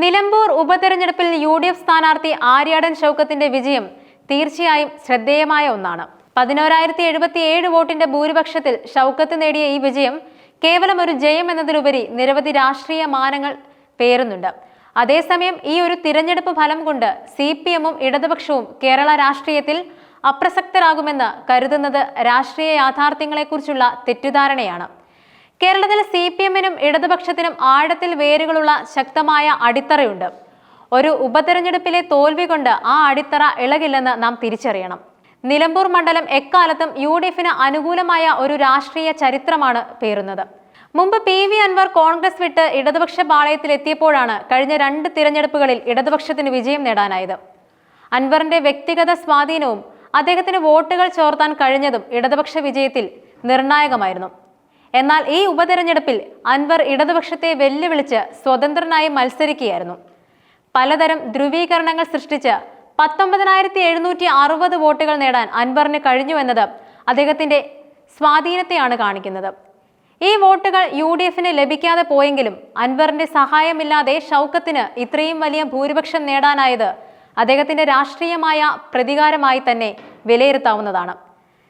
നിലമ്പൂർ ഉപതെരഞ്ഞെടുപ്പിൽ UDF സ്ഥാനാർത്ഥി ആര്യാടൻ ഷൗക്കത്തിന്റെ വിജയം തീർച്ചയായും ശ്രദ്ധേയമായ ഒന്നാണ്. 11,077 വോട്ടിന്റെ ഭൂരിപക്ഷത്തിൽ ഷൗക്കത്ത് നേടിയ ഈ വിജയം കേവലം ഒരു ജയം എന്നതിലുപരി നിരവധി രാഷ്ട്രീയ മാനങ്ങൾ പേറുന്നുണ്ട്. അതേസമയം ഈ ഒരു തിരഞ്ഞെടുപ്പ് ഫലം കൊണ്ട് CPM-ഉം ഇടതുപക്ഷവും കേരള രാഷ്ട്രീയത്തിൽ അപ്രസക്തരാകുമെന്ന് കരുതുന്നത് രാഷ്ട്രീയ യാഥാർത്ഥ്യങ്ങളെക്കുറിച്ചുള്ള തെറ്റിദ്ധാരണയാണ്. കേരളത്തിൽ CPM-നും ഇടതുപക്ഷത്തിനും ആഴത്തിൽ വേരുകളുള്ള ശക്തമായ അടിത്തറയുണ്ട്. ഒരു ഉപതെരഞ്ഞെടുപ്പിലെ തോൽവി കൊണ്ട് ആ അടിത്തറ ഇളകില്ലെന്ന് നാം തിരിച്ചറിയണം. നിലമ്പൂർ മണ്ഡലം എക്കാലത്തും UDF-ന് അനുകൂലമായ ഒരു രാഷ്ട്രീയ ചരിത്രമാണ് പേറുന്നത്. മുമ്പ് PV അൻവർ കോൺഗ്രസ് വിട്ട് ഇടതുപക്ഷ പാളയത്തിലെത്തിയപ്പോഴാണ് കഴിഞ്ഞ 2 തിരഞ്ഞെടുപ്പുകളിൽ ഇടതുപക്ഷത്തിന് വിജയം നേടാനായത്. അൻവറിന്റെ വ്യക്തിഗത സ്വാധീനവും അദ്ദേഹത്തിന് വോട്ടുകൾ ചോർത്താൻ കഴിഞ്ഞതും ഇടതുപക്ഷ വിജയത്തിൽ നിർണായകമായിരുന്നു. എന്നാൽ ഈ ഉപതെരഞ്ഞെടുപ്പിൽ അൻവർ ഇടതുപക്ഷത്തെ വെല്ലുവിളിച്ച് സ്വതന്ത്രനായി മത്സരിക്കുകയായിരുന്നു. പലതരം ധ്രുവീകരണങ്ങൾ സൃഷ്ടിച്ച് 19,760 വോട്ടുകൾ നേടാൻ അൻവറിന് കഴിഞ്ഞുവെന്നത് അദ്ദേഹത്തിന്റെ സ്വാധീനത്തെയാണ് കാണിക്കുന്നത്. ഈ വോട്ടുകൾ UDF-ന് ലഭിക്കാതെ പോയെങ്കിലും അൻവറിന്റെ സഹായമില്ലാതെ ഷൗക്കത്തിന് ഇത്രയും വലിയ ഭൂരിപക്ഷം നേടാനായത് അദ്ദേഹത്തിന്റെ രാഷ്ട്രീയമായ പ്രതികാരമായി തന്നെ വിലയിരുത്താവുന്നതാണ്.